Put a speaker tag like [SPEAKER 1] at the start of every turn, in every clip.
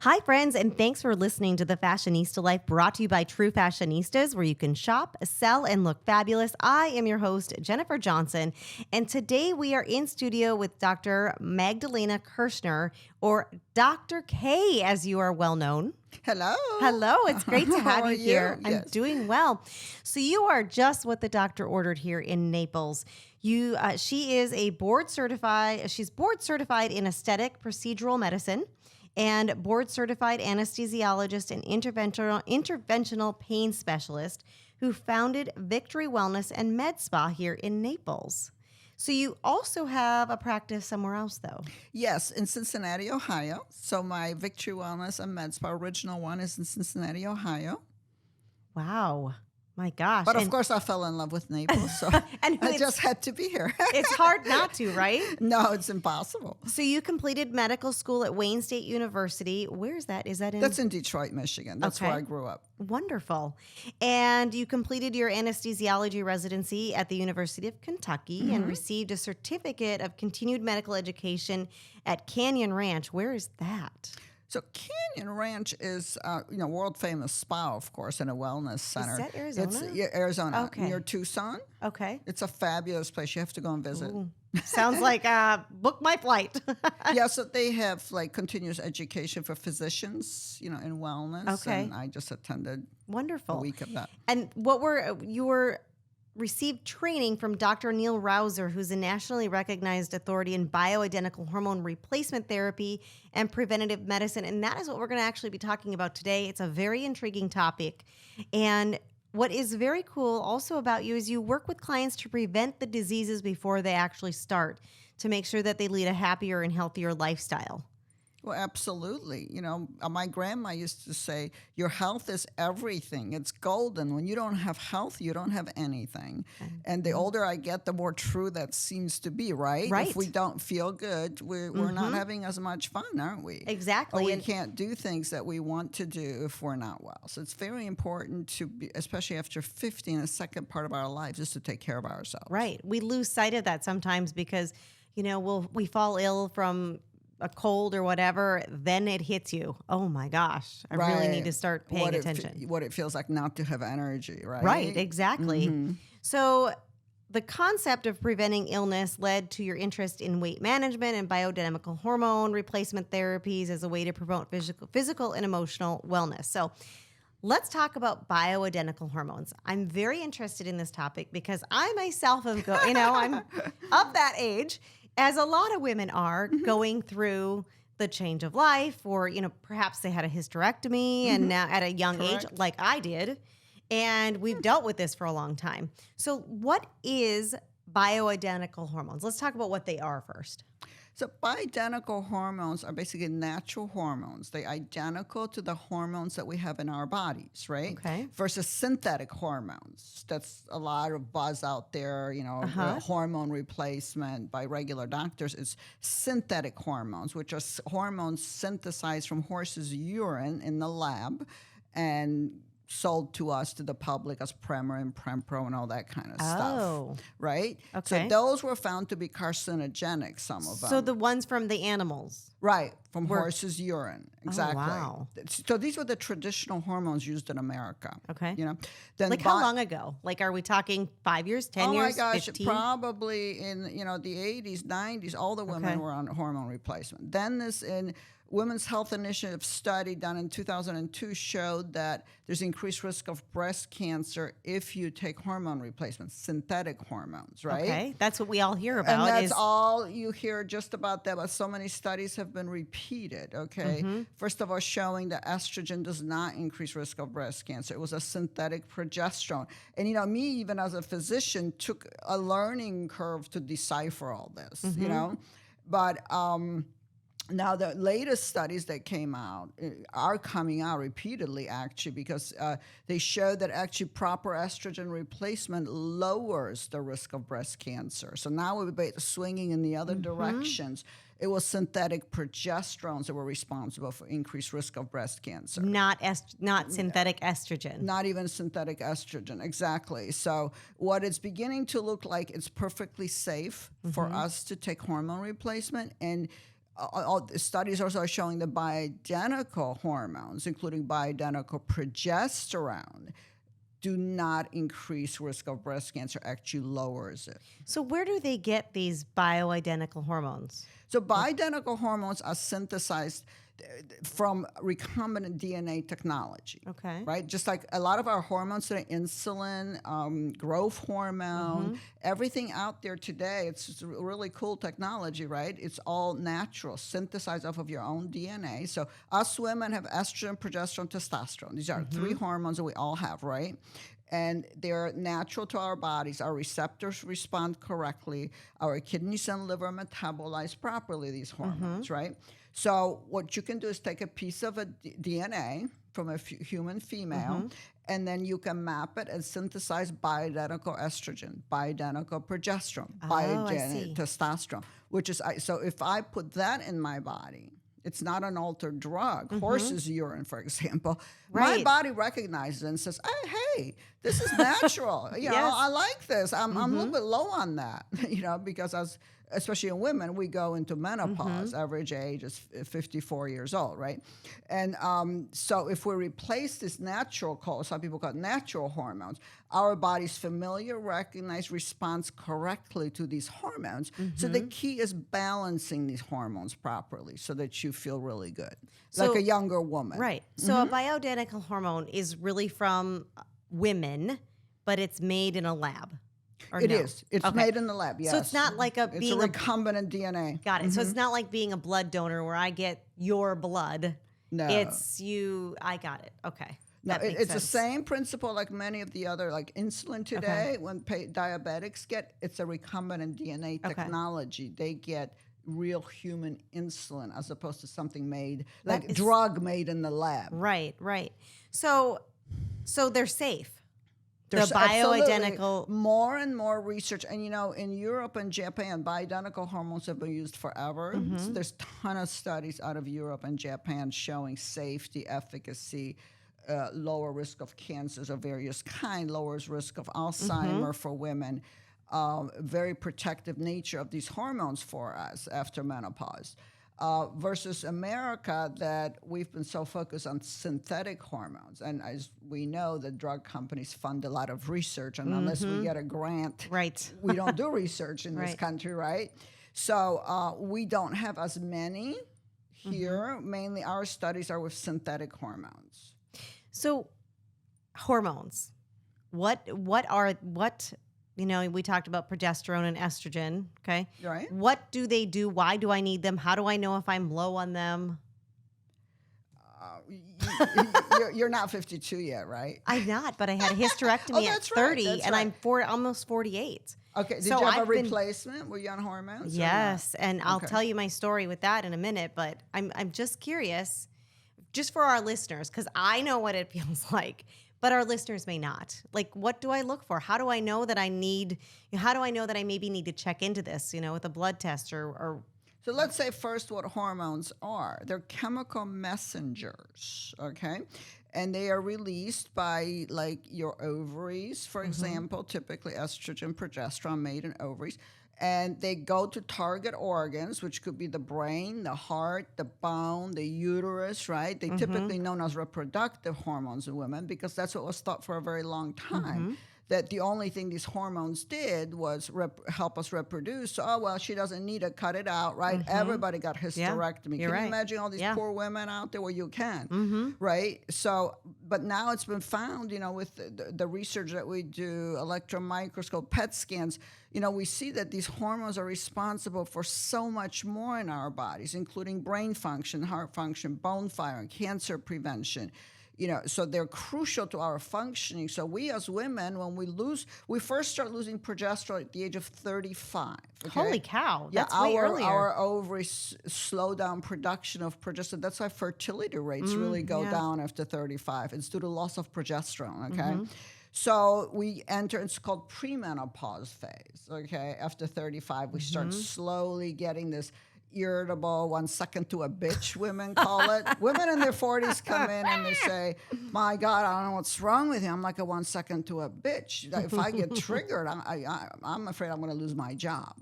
[SPEAKER 1] Hi, friends, and thanks for listening to The Fashionista Life, brought to you by True Fashionistas, where you can shop, sell, and look fabulous. I am your host, Jennifer Johnson, and today we are in studio with Dr. Magdalena Kirschner, or Dr. K, as you are well known.
[SPEAKER 2] Hello.
[SPEAKER 1] Hello, it's great to have you here.
[SPEAKER 2] Yes.
[SPEAKER 1] I'm doing well. So you are just what the doctor ordered here in Naples. She is she's board certified in aesthetic procedural medicine and board certified anesthesiologist and interventional pain specialist who founded Victory Wellness and Med Spa here in Naples. So you also have a practice somewhere else, though.
[SPEAKER 2] Yes, in Cincinnati, Ohio. So my Victory Wellness and Med Spa original one is in Cincinnati, Ohio.
[SPEAKER 1] Wow. My gosh.
[SPEAKER 2] But of course, I fell in love with Naples, so
[SPEAKER 1] And
[SPEAKER 2] I just had to be here.
[SPEAKER 1] It's hard not to, right?
[SPEAKER 2] No, it's impossible.
[SPEAKER 1] So you completed medical school at Wayne State University. Where is that? Is that in?
[SPEAKER 2] That's in Detroit, Michigan. That's where I grew up.
[SPEAKER 1] Wonderful. And you completed your anesthesiology residency at the University of Kentucky and received a certificate of continued medical education at Canyon Ranch. Where is that?
[SPEAKER 2] So Canyon Ranch is, world famous spa, of course, and a wellness center.
[SPEAKER 1] Is that Arizona?
[SPEAKER 2] It's Arizona,
[SPEAKER 1] Okay.
[SPEAKER 2] near Tucson.
[SPEAKER 1] Okay.
[SPEAKER 2] It's a fabulous place. You have to go and visit.
[SPEAKER 1] Ooh. Sounds like book my flight.
[SPEAKER 2] Yeah, so they have like continuous education for physicians, in wellness.
[SPEAKER 1] Okay.
[SPEAKER 2] And I just attended
[SPEAKER 1] Wonderful.
[SPEAKER 2] a week of that.
[SPEAKER 1] And received training from Dr. Neil Rauser, who's a nationally recognized authority in bioidentical hormone replacement therapy and preventative medicine. And that is what we're going to actually be talking about today. It's a very intriguing topic. And what is very cool also about you is you work with clients to prevent the diseases before they actually start, to make sure that they lead a happier and healthier lifestyle.
[SPEAKER 2] Well, absolutely. My grandma used to say, your health is everything. It's golden. When you don't have health, you don't have anything. And the older I get, the more true that seems to be, right?
[SPEAKER 1] Right.
[SPEAKER 2] If we don't feel good, we're not having as much fun, aren't we?
[SPEAKER 1] Exactly.
[SPEAKER 2] Or we can't do things that we want to do if we're not well. So it's very important to be, especially after 50, in the second part of our lives, is to take care of ourselves.
[SPEAKER 1] Right. We lose sight of that sometimes because, we fall ill from a cold or whatever, then it hits you. Oh my gosh, I really need to start paying attention.
[SPEAKER 2] What it feels like not to have energy, right?
[SPEAKER 1] Right, exactly. So the concept of preventing illness led to your interest in weight management and bioidentical hormone replacement therapies as a way to promote physical and emotional wellness. So let's talk about bioidentical hormones. I'm very interested in this topic because I myself am I'm of that age, as a lot of women are, going through the change of life, or, perhaps they had a hysterectomy and now at a young age, like I did, and we've dealt with this for a long time. So what is bioidentical hormones? Let's talk about what they are first.
[SPEAKER 2] So bioidentical hormones are basically natural hormones. They're identical to the hormones that we have in our bodies, right?
[SPEAKER 1] Okay.
[SPEAKER 2] Versus synthetic hormones. That's a lot of buzz out there, hormone replacement by regular doctors. It's synthetic hormones, which are hormones synthesized from horses' urine in the lab and sold to us, to the public, as Premarin and Prempro and all that kind of stuff, right?
[SPEAKER 1] Okay.
[SPEAKER 2] So those were found to be carcinogenic, some of them.
[SPEAKER 1] So the ones from the animals.
[SPEAKER 2] Right, from horses' urine, exactly.
[SPEAKER 1] Oh, wow.
[SPEAKER 2] So these were the traditional hormones used in America.
[SPEAKER 1] Okay.
[SPEAKER 2] Then
[SPEAKER 1] Like how long ago? Like, are we talking 5 years, 10 years,
[SPEAKER 2] Oh my gosh,
[SPEAKER 1] 15?
[SPEAKER 2] probably in the 80s, 90s, all the women were on hormone replacement. Then this in Women's Health Initiative study done in 2002 showed that there's increased risk of breast cancer if you take hormone replacement, synthetic hormones, right?
[SPEAKER 1] Okay, that's what we all hear about.
[SPEAKER 2] And that's all you hear just about that, but so many studies have been repeated, okay? First of all, showing that estrogen does not increase risk of breast cancer. It was a synthetic progesterone. And, me, even as a physician, took a learning curve to decipher all this, But now, the latest studies that came out are coming out repeatedly, actually, because they show that actually proper estrogen replacement lowers the risk of breast cancer. So now we're swinging in the other directions. It was synthetic progesterones that were responsible for increased risk of breast cancer.
[SPEAKER 1] Not synthetic estrogen.
[SPEAKER 2] Not even synthetic estrogen, exactly. So what it's beginning to look like, it's perfectly safe for us to take hormone replacement. And all the studies also are showing the bioidentical hormones, including bioidentical progesterone, do not increase risk of breast cancer, actually lowers it.
[SPEAKER 1] So where do they get these bioidentical hormones?
[SPEAKER 2] So bioidentical hormones are synthesized from recombinant DNA technology.
[SPEAKER 1] Okay.
[SPEAKER 2] Right? Just like a lot of our hormones today, insulin, growth hormone, everything out there today, it's just a really cool technology, right? It's all natural, synthesized off of your own DNA. So us women have estrogen, progesterone, testosterone. These are three hormones that we all have, right? And they're natural to our bodies. Our receptors respond correctly. Our kidneys and liver metabolize properly these hormones, right? So what you can do is take a piece of a DNA from a human female, and then you can map it and synthesize bioidentical estrogen, bioidentical progesterone, bioidentical testosterone, which is, so if I put that in my body, it's not an altered drug. Horse's urine, for example. My body recognizes it and says, hey, this is natural. You know, I like this. I'm a little bit low on that, you know, because especially in women, we go into menopause. Average age is 54 years old, right? And so if we replace this natural, some people call it natural hormones, our body's familiar, recognized, responds correctly to these hormones. So the key is balancing these hormones properly so that you feel really good, like a younger woman.
[SPEAKER 1] Right. So a bioidentical hormone is really from women, but it's made in a lab.
[SPEAKER 2] It is. It's made in the lab, yes.
[SPEAKER 1] So it's not like
[SPEAKER 2] it's
[SPEAKER 1] being
[SPEAKER 2] a recombinant DNA.
[SPEAKER 1] Got it. So it's not like being a blood donor where I get your blood.
[SPEAKER 2] No.
[SPEAKER 1] It's you. I got it. Okay.
[SPEAKER 2] No,
[SPEAKER 1] That makes
[SPEAKER 2] it's
[SPEAKER 1] sense.
[SPEAKER 2] the same principle like many of the other, like insulin today. When diabetics get, it's a recombinant DNA technology. They get real human insulin as opposed to something made, like drug made in the lab.
[SPEAKER 1] Right, right. So they're safe.
[SPEAKER 2] There's
[SPEAKER 1] the bioidentical.
[SPEAKER 2] More and more research, and you know, in Europe and Japan, bioidentical hormones have been used forever. So there's a ton of studies out of Europe and Japan showing safety, efficacy, lower risk of cancers of various kind, lowers risk of Alzheimer for women, very protective nature of these hormones for us after menopause. Versus America, that we've been so focused on synthetic hormones. And as we know, the drug companies fund a lot of research, and unless we get a grant, we don't do research in this country, right? So we don't have as many here. Mainly our studies are with synthetic hormones.
[SPEAKER 1] So hormones, what you know, we talked about progesterone and estrogen, okay?
[SPEAKER 2] Right.
[SPEAKER 1] What do they do? Why do I need them? How do I know if I'm low on them?
[SPEAKER 2] You're not 52 yet, right?
[SPEAKER 1] I'm not, but I had a hysterectomy at 30, and I'm almost 48.
[SPEAKER 2] Okay, did
[SPEAKER 1] So
[SPEAKER 2] you have
[SPEAKER 1] I've
[SPEAKER 2] a
[SPEAKER 1] been-
[SPEAKER 2] replacement? Were you on hormones?
[SPEAKER 1] Yes, and I'll tell you my story with that in a minute, but I'm just curious, just for our listeners, because I know what it feels like, but our listeners may not. Like, what do I look for? How do I know that I maybe need to check into this, you know, with a blood test or
[SPEAKER 2] So let's say first what hormones are. They're chemical messengers, okay? And they are released by like your ovaries, for example, typically estrogen, progesterone made in ovaries. And they go to target organs, which could be the brain, the heart, the bone, the uterus, right? They typically known as reproductive hormones in women because that's what was thought for a very long time. That the only thing these hormones did was help us reproduce. So, oh, well, she doesn't need to cut it out, right? Everybody got hysterectomy.
[SPEAKER 1] you're
[SPEAKER 2] Can
[SPEAKER 1] right.
[SPEAKER 2] you imagine all these poor women out there? Well, you can, right? So, but now it's been found, you know, with the research that we do, electron microscope, PET scans, you know, we see that these hormones are responsible for so much more in our bodies, including brain function, heart function, bone firing, cancer prevention. You know, so they're crucial to our functioning. So we as women, when we first start losing progesterone at the age of 35. Okay?
[SPEAKER 1] Holy cow,
[SPEAKER 2] Yeah,
[SPEAKER 1] that's way earlier.
[SPEAKER 2] our ovaries slow down production of progesterone. That's why fertility rates really go down after 35. It's due to loss of progesterone, okay? So we enter, it's called premenopause phase, okay? After 35, we start slowly getting this, irritable, 1 second to a bitch, women call it. Women in their 40s come in and they say, my God, I don't know what's wrong with you. I'm like a 1 second to a bitch. If I get triggered, I'm afraid I'm going to lose my job.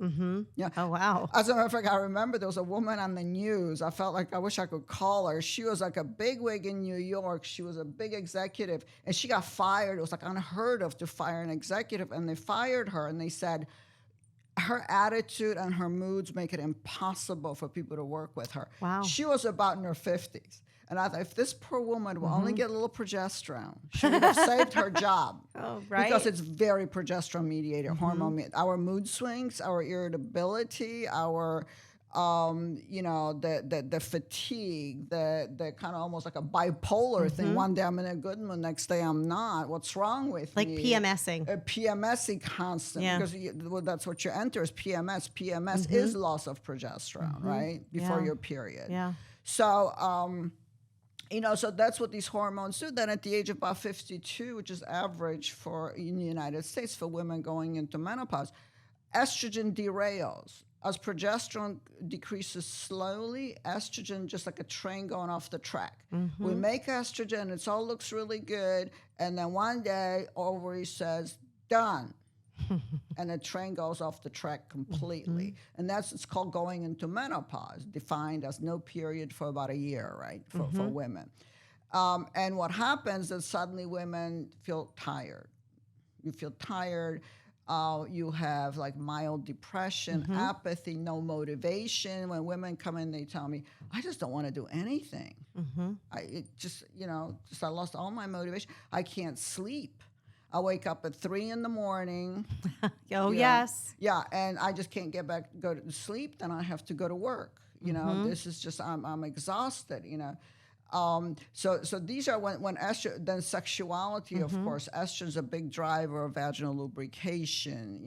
[SPEAKER 2] Yeah.
[SPEAKER 1] Oh, wow.
[SPEAKER 2] As a matter of fact, I remember there was a woman on the news. I felt like I wish I could call her. She was like a bigwig in New York. She was a big executive, and she got fired. It was like unheard of to fire an executive, and they fired her, and they said, her attitude and her moods make it impossible for people to work with her.
[SPEAKER 1] Wow.
[SPEAKER 2] She was about in her 50s. And I thought, if this poor woman will only get a little progesterone, she would have saved her job.
[SPEAKER 1] Oh, right.
[SPEAKER 2] Because it's very progesterone mediated, hormone. Our mood swings, our irritability, our the fatigue, the kind of almost like a bipolar thing. One day I'm in a good mood, next day I'm not. What's wrong with
[SPEAKER 1] like
[SPEAKER 2] me?
[SPEAKER 1] PMSing.
[SPEAKER 2] PMSing constant,
[SPEAKER 1] Yeah.
[SPEAKER 2] because that's what you enter is PMS. PMS is loss of progesterone, right? Before your period.
[SPEAKER 1] Yeah.
[SPEAKER 2] So, so that's what these hormones do. Then at the age of about 52, which is average in the United States for women going into menopause, estrogen derails. As progesterone decreases slowly, estrogen, just like a train going off the track. We make estrogen, it all looks really good, and then one day, ovary says, done. And the train goes off the track completely. And it's called going into menopause, defined as no period for about a year, right, for women. And what happens is suddenly women feel tired. You feel tired. You have like mild depression, apathy, no motivation. When women come in, they tell me, I just don't want to do anything. I lost all my motivation. I can't sleep. I wake up at 3 a.m.
[SPEAKER 1] Oh, yes.
[SPEAKER 2] Yeah, and I just can't go to sleep. Then I have to go to work. This is just, I'm exhausted, So these are when estrogen, then sexuality, of course, estrogen is a big driver of vaginal lubrication,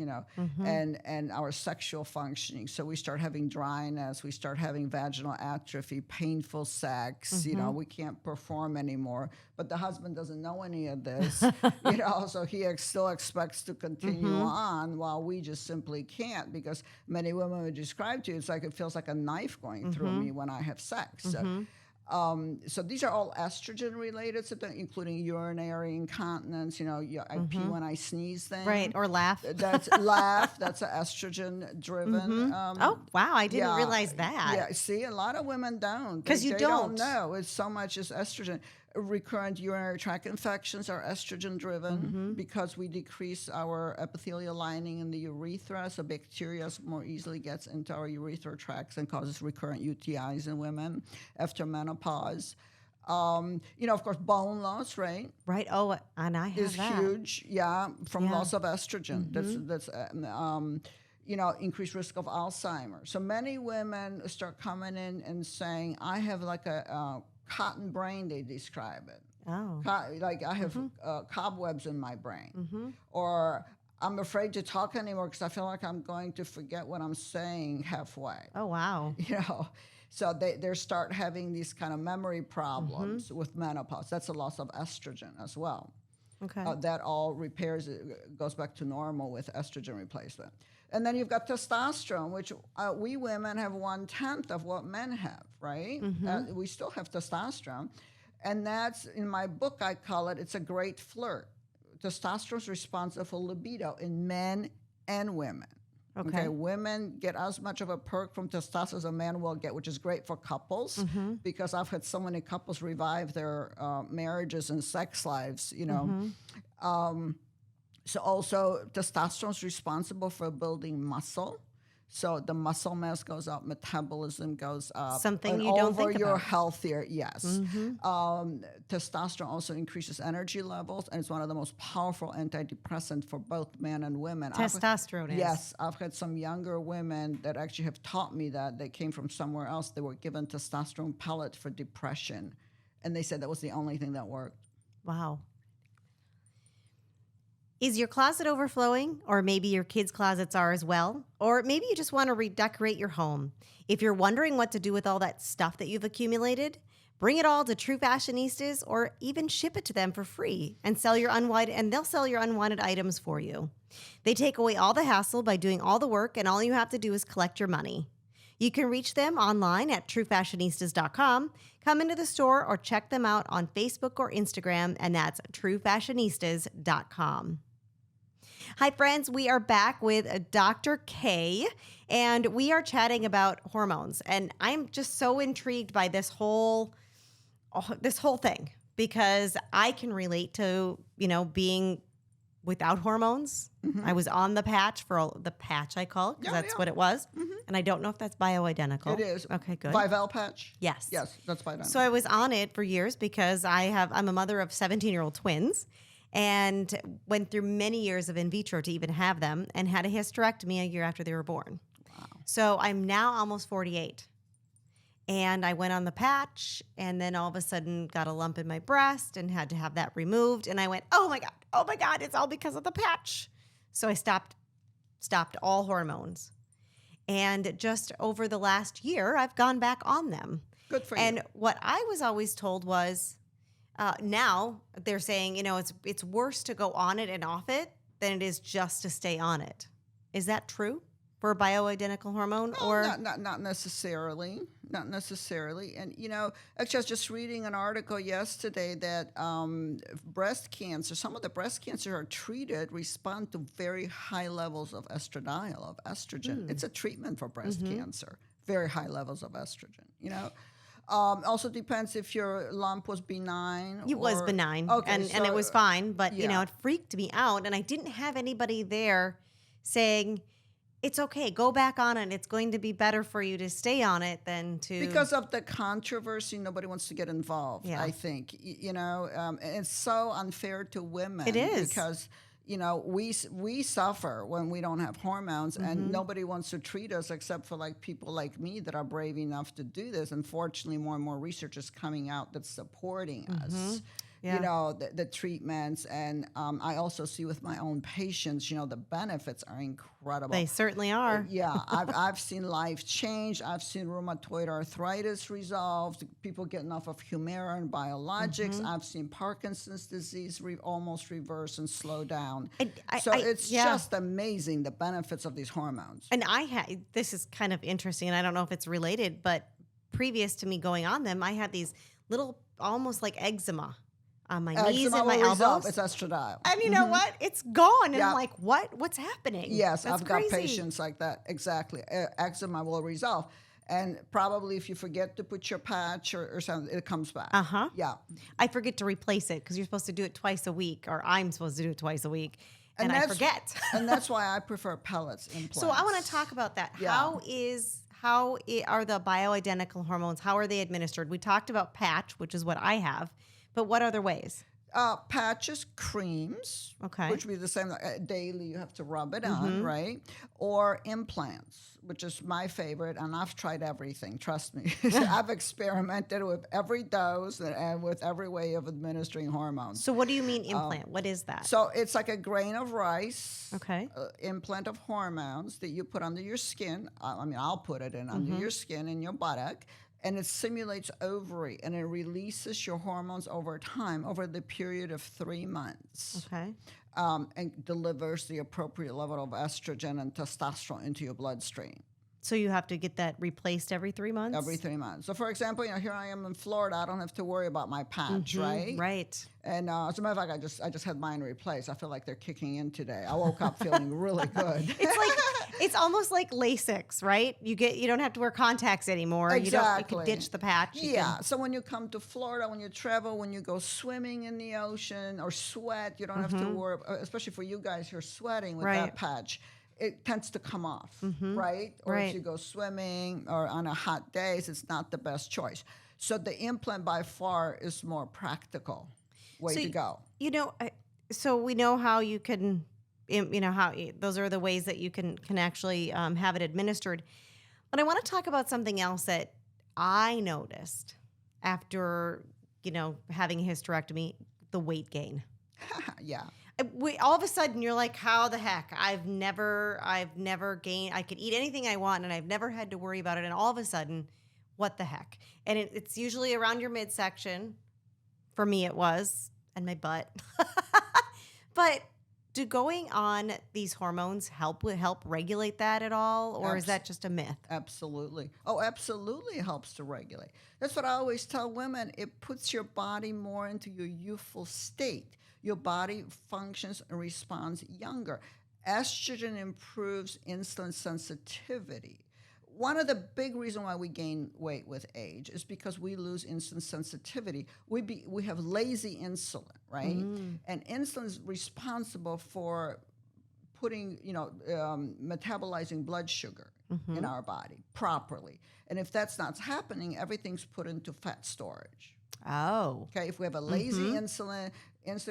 [SPEAKER 2] and our sexual functioning. So we start having dryness, we start having vaginal atrophy, painful sex, we can't perform anymore. But the husband doesn't know any of this, so he still expects to continue on while we just simply can't, because many women would describe to you, it's like it feels like a knife going through me when I have sex. So these are all estrogen-related symptoms, including urinary incontinence. I pee when I sneeze. Thing,
[SPEAKER 1] right? Or laugh.
[SPEAKER 2] That's That's an estrogen-driven.
[SPEAKER 1] Oh wow! I didn't realize that.
[SPEAKER 2] Yeah, see, a lot of women don't
[SPEAKER 1] because you
[SPEAKER 2] they
[SPEAKER 1] don't
[SPEAKER 2] know. It's so much as estrogen. Recurrent urinary tract infections are estrogen-driven because we decrease our epithelial lining in the urethra, so bacteria more easily gets into our urethral tracts and causes recurrent UTIs in women after menopause. Of course, bone loss, right?
[SPEAKER 1] Right. Oh, and I have
[SPEAKER 2] is
[SPEAKER 1] that.
[SPEAKER 2] huge. Yeah, from loss of estrogen. That's increased risk of Alzheimer's. So many women start coming in and saying, I have like a cotton brain, they describe it.
[SPEAKER 1] Oh.
[SPEAKER 2] Like I have cobwebs in my brain. Or I'm afraid to talk anymore because I feel like I'm going to forget what I'm saying halfway.
[SPEAKER 1] Oh, wow.
[SPEAKER 2] So they start having these kind of memory problems with menopause. That's a loss of estrogen as well.
[SPEAKER 1] Okay.
[SPEAKER 2] That all goes back to normal with estrogen replacement. And then you've got testosterone, which we women have 1/10 of what men have, right? We still have testosterone. And that's, in my book, I call it's a great flirt. Testosterone is responsible for libido in men and women. Okay. Women get as much of a perk from testosterone as a man will get, which is great for couples because I've had so many couples revive their marriages and sex lives, So also testosterone is responsible for building muscle. So the muscle mass goes up, metabolism goes up.
[SPEAKER 1] Something you don't think about.
[SPEAKER 2] You're healthier, yes. Testosterone also increases energy levels, and it's one of the most powerful antidepressants for both men and women.
[SPEAKER 1] Testosterone is.
[SPEAKER 2] Yes, I've had some younger women that actually have taught me that. They came from somewhere else. They were given testosterone pellets for depression, and they said that was the only thing that worked.
[SPEAKER 1] Wow. Is your closet overflowing? Or maybe your kids' closets are as well? Or maybe you just want to redecorate your home. If you're wondering what to do with all that stuff that you've accumulated, bring it all to True Fashionistas or even ship it to them for free and they'll sell your unwanted items for you. They take away all the hassle by doing all the work, and all you have to do is collect your money. You can reach them online at truefashionistas.com. Come into the store or check them out on Facebook or Instagram, and that's truefashionistas.com. Hi, friends. We are back with Dr. K, and we are chatting about hormones. And I'm just so intrigued by this whole thing because I can relate to, being without hormones. I was on the patch the patch I call it because that's what it was. And I don't know if that's bioidentical.
[SPEAKER 2] It is.
[SPEAKER 1] Okay, good.
[SPEAKER 2] Vival patch?
[SPEAKER 1] Yes.
[SPEAKER 2] Yes, that's bioidentical.
[SPEAKER 1] So I was on it for years because I'm a mother of 17-year-old twins and went through many years of in vitro to even have them and had a hysterectomy a year after they were born.
[SPEAKER 2] Wow.
[SPEAKER 1] So I'm now almost 48. And I went on the patch and then all of a sudden got a lump in my breast and had to have that removed. And I went, oh my God, it's all because of the patch. So I stopped all hormones. And just over the last year, I've gone back on them.
[SPEAKER 2] Good for you.
[SPEAKER 1] And what I was always told was, now they're saying, it's worse to go on it and off it than it is just to stay on it. Is that true for a bioidentical hormone? Or
[SPEAKER 2] not necessarily. Not necessarily. And, actually, I was just reading an article yesterday that breast cancer, some of the breast cancer are treated, respond to very high levels of estradiol, of estrogen. It's a treatment for breast cancer, very high levels of estrogen, Also depends if your lump was benign.
[SPEAKER 1] It was benign,
[SPEAKER 2] okay,
[SPEAKER 1] and it was fine, but,
[SPEAKER 2] yeah.
[SPEAKER 1] it freaked me out, and I didn't have anybody there saying, it's okay, go back on it. It's going to be better for you to stay on it than to...
[SPEAKER 2] Because of the controversy, nobody wants to get involved,
[SPEAKER 1] Yeah.
[SPEAKER 2] I think. It's so unfair to women.
[SPEAKER 1] It is.
[SPEAKER 2] Because, we suffer when we don't have hormones, and nobody wants to treat us except for, people like me that are brave enough to do this. Unfortunately, more and more research is coming out that's supporting us.
[SPEAKER 1] Yeah.
[SPEAKER 2] The treatments. And I also see with my own patients, the benefits are incredible.
[SPEAKER 1] They certainly are.
[SPEAKER 2] Yeah, I've seen life change. I've seen rheumatoid arthritis resolved, people getting off of Humira and biologics. I've seen Parkinson's disease almost reverse and slow down. It's just amazing, the benefits of these hormones.
[SPEAKER 1] And this is kind of interesting, and I don't know if it's related, but previous to me going on them, I had these little, almost like eczema on my knees and my elbows.
[SPEAKER 2] It's estradiol.
[SPEAKER 1] And you know what? It's gone. And
[SPEAKER 2] Yeah.
[SPEAKER 1] I'm like, what's happening?
[SPEAKER 2] Yes,
[SPEAKER 1] That's
[SPEAKER 2] I've got
[SPEAKER 1] crazy.
[SPEAKER 2] patients like that. Exactly. Eczema will resolve. And probably if you forget to put your patch or something, it comes back.
[SPEAKER 1] Uh-huh.
[SPEAKER 2] Yeah.
[SPEAKER 1] I forget to replace it because you're supposed to do it twice a week, or I'm supposed to do it twice a week, and I forget.
[SPEAKER 2] And that's why I prefer pellets implants.
[SPEAKER 1] So I want to talk about that.
[SPEAKER 2] Yeah.
[SPEAKER 1] How are the bioidentical hormones? How are they administered? We talked about patch, which is what I have, but what other ways?
[SPEAKER 2] Patches, creams,
[SPEAKER 1] Okay.
[SPEAKER 2] which would be the same daily. You have to rub it on, right? Or implants, which is my favorite, and I've tried everything. Trust me, I've experimented with every dose and with every way of administering hormones.
[SPEAKER 1] So what do you mean implant? What is that?
[SPEAKER 2] So it's like a grain of rice,
[SPEAKER 1] Okay.
[SPEAKER 2] Implant of hormones that you put under your skin. I'll put it in under your skin in your buttock. And it simulates ovary, and it releases your hormones over time, over the period of 3 months,
[SPEAKER 1] Okay.
[SPEAKER 2] and delivers the appropriate level of estrogen and testosterone into your bloodstream.
[SPEAKER 1] So you have to get that replaced every 3 months?
[SPEAKER 2] Every 3 months. So, for example, here I am in Florida. I don't have to worry about my patch, right?
[SPEAKER 1] Right.
[SPEAKER 2] And as a matter of fact, I just had mine replaced. I feel like they're kicking in today. I woke up feeling really good.
[SPEAKER 1] It's almost like LASIX, right? You don't have to wear contacts anymore.
[SPEAKER 2] Exactly.
[SPEAKER 1] You can ditch the patch.
[SPEAKER 2] Yeah. So when you come to Florida, when you travel, when you go swimming in the ocean or sweat, you don't have to worry, especially for you guys who are sweating with that patch. It tends to come off, right? Or if you go swimming or on a hot days, it's not the best choice. So the implant by far is more practical way to go.
[SPEAKER 1] So we know how you can, how those are the ways that you can actually have it administered. But I want to talk about something else that I noticed after, having a hysterectomy, the weight gain.
[SPEAKER 2] Yeah.
[SPEAKER 1] All of a sudden you're like, how the heck? I've never gained. I could eat anything I want, and I've never had to worry about it. And all of a sudden, what the heck? And it's usually around your midsection. For me, it was, and my butt. But do going on these hormones help regulate that at all, or is that just a myth?
[SPEAKER 2] Absolutely. Oh, absolutely helps to regulate. That's what I always tell women. It puts your body more into your youthful state. Your body functions and responds younger. Estrogen improves insulin sensitivity. One of the big reasons why we gain weight with age is because we lose insulin sensitivity. We have lazy insulin, right? And insulin is responsible for putting, metabolizing blood sugar in our body properly. And if that's not happening, everything's put into fat storage.
[SPEAKER 1] Oh.
[SPEAKER 2] Okay, if we have a lazy insulin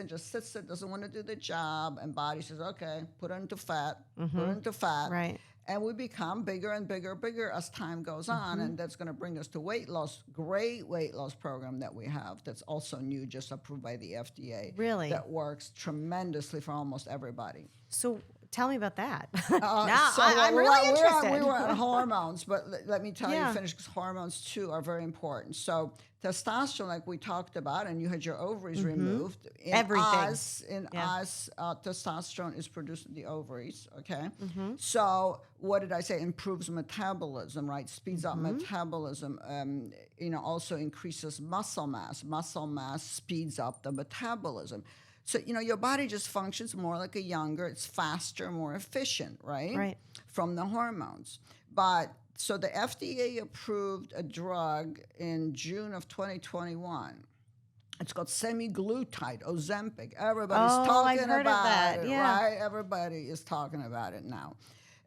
[SPEAKER 2] just sits there, doesn't want to do the job, and body says, okay, put it into fat, put it into fat.
[SPEAKER 1] Right.
[SPEAKER 2] And we become bigger and bigger as time goes on, and that's going to bring us to weight loss. Great weight loss program that we have that's also new, just approved by the FDA.
[SPEAKER 1] Really?
[SPEAKER 2] That works tremendously for almost everybody.
[SPEAKER 1] So tell me about that.
[SPEAKER 2] I'm
[SPEAKER 1] really interested.
[SPEAKER 2] We were on hormones, but let me tell
[SPEAKER 1] Yeah.
[SPEAKER 2] you, finish, because hormones too are very important. So testosterone, like we talked about, and you had your ovaries removed. In
[SPEAKER 1] Everything.
[SPEAKER 2] us, testosterone is produced in the ovaries. Okay. So what did I say? Improves metabolism, right? Speeds up metabolism. Also increases muscle mass. Muscle mass speeds up the metabolism. So, your body just functions more like a younger, it's faster, more efficient, right?
[SPEAKER 1] Right.
[SPEAKER 2] From the hormones. But so the FDA approved a drug in June of 2021. It's called semaglutide, Ozempic. Everybody's talking
[SPEAKER 1] I've heard
[SPEAKER 2] about
[SPEAKER 1] of that.
[SPEAKER 2] it,
[SPEAKER 1] Yeah.
[SPEAKER 2] right? Everybody is talking about it now.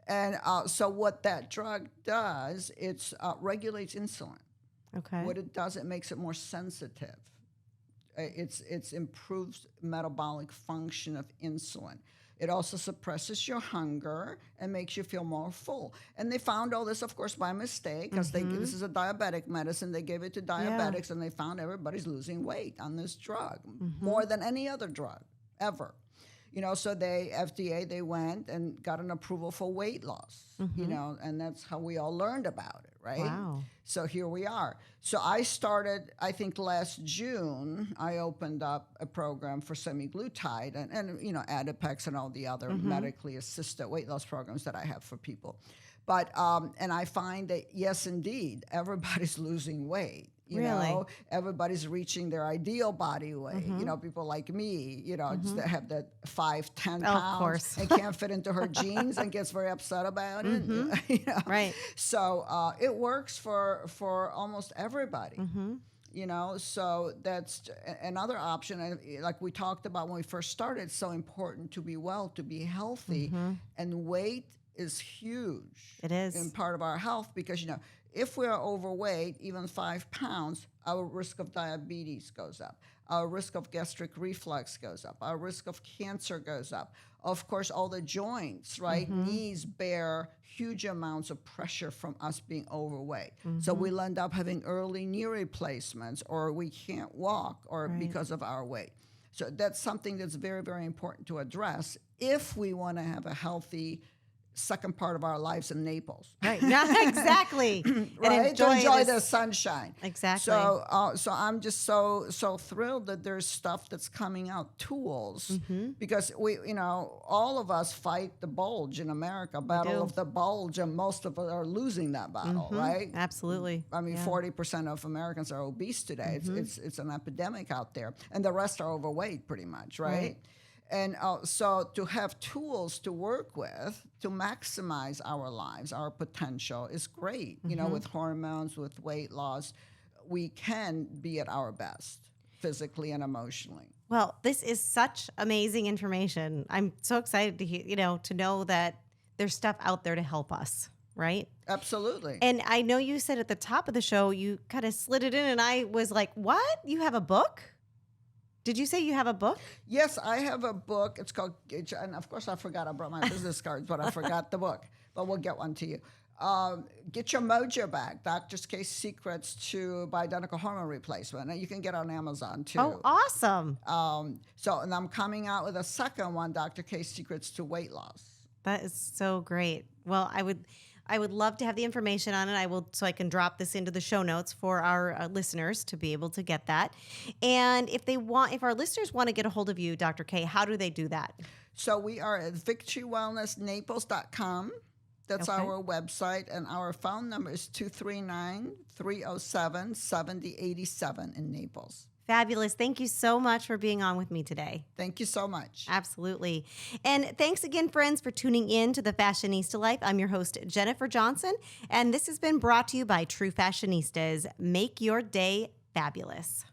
[SPEAKER 2] And so what that drug does, it regulates insulin.
[SPEAKER 1] Okay.
[SPEAKER 2] What it does, it makes it more sensitive. It's improves metabolic function of insulin. It also suppresses your hunger and makes you feel more full. And they found all this, of course, by mistake, because this is a diabetic medicine. They gave it to diabetics, and they found everybody's losing weight on this drug more than any other drug ever. So FDA, they went and got an approval for weight loss, and that's how we all learned about it, right?
[SPEAKER 1] Wow.
[SPEAKER 2] So here we are. So I started, I think last June, I opened up a program for semaglutide and Adipex and all the other medically assisted weight loss programs that I have for people. But, and I find that, yes, indeed, everybody's losing weight. Everybody's reaching their ideal body weight. People like me, just that have that 5-10 pounds
[SPEAKER 1] of course.
[SPEAKER 2] and can't fit into her jeans and gets very upset about it.
[SPEAKER 1] Right.
[SPEAKER 2] So it works for almost everybody. So that's another option. And like we talked about when we first started, it's so important to be well, to be healthy, and weight is huge.
[SPEAKER 1] It is.
[SPEAKER 2] In part of our health, because if we are overweight, even 5 pounds, our risk of diabetes goes up. Our risk of gastric reflux goes up. Our risk of cancer goes up. Of course, all the joints, right? Knees bear huge amounts of pressure from us being overweight. So we'll end up having early knee replacements, or we can't walk, or because of our weight. So that's something that's very, very important to address if we want to have a healthy second part of our lives in Naples.
[SPEAKER 1] Right. Yeah, exactly.
[SPEAKER 2] Right?
[SPEAKER 1] And enjoy
[SPEAKER 2] the sunshine.
[SPEAKER 1] Exactly.
[SPEAKER 2] So I'm just so thrilled that there's stuff that's coming out, tools, because we, all of us fight the bulge in America, battle of the bulge, and most of us are losing that battle, right?
[SPEAKER 1] Absolutely.
[SPEAKER 2] I mean, 40% of Americans are obese today. It's an epidemic out there, and the rest are overweight, pretty much, right? And so to have tools to work with to maximize our lives, our potential is great. With hormones, with weight loss, we can be at our best physically and emotionally.
[SPEAKER 1] Well, this is such amazing information. I'm so excited to hear, to know that there's stuff out there to help us, right?
[SPEAKER 2] Absolutely.
[SPEAKER 1] And I know you said at the top of the show, you kind of slid it in, and I was like, what? You have a book? Did you say you have a book?
[SPEAKER 2] Yes, I have a book. It's called, and of course I forgot, I brought my business cards, but I forgot the book. But we'll get one to you. Get Your Mojo Back, Doctor's Case Secrets to Bioidentical Hormone Replacement. And you can get it on Amazon too.
[SPEAKER 1] Oh, awesome.
[SPEAKER 2] And I'm coming out with a second one, Dr. Case Secrets to Weight Loss.
[SPEAKER 1] That is so great. Well, I would love to have the information on it. I will, so I can drop this into the show notes for our listeners to be able to get that. And if our listeners want to get a hold of you, Dr. K, how do they do that?
[SPEAKER 2] So we are at victorywellnessnaples.com. That's
[SPEAKER 1] Okay.
[SPEAKER 2] our website, and our phone number is 239-307-7087 in Naples.
[SPEAKER 1] Fabulous. Thank you so much for being on with me today.
[SPEAKER 2] Thank you so much.
[SPEAKER 1] Absolutely. And thanks again, friends, for tuning in to The Fashionista Life. I'm your host, Jennifer Johnson, and this has been brought to you by True Fashionistas. Make your day fabulous.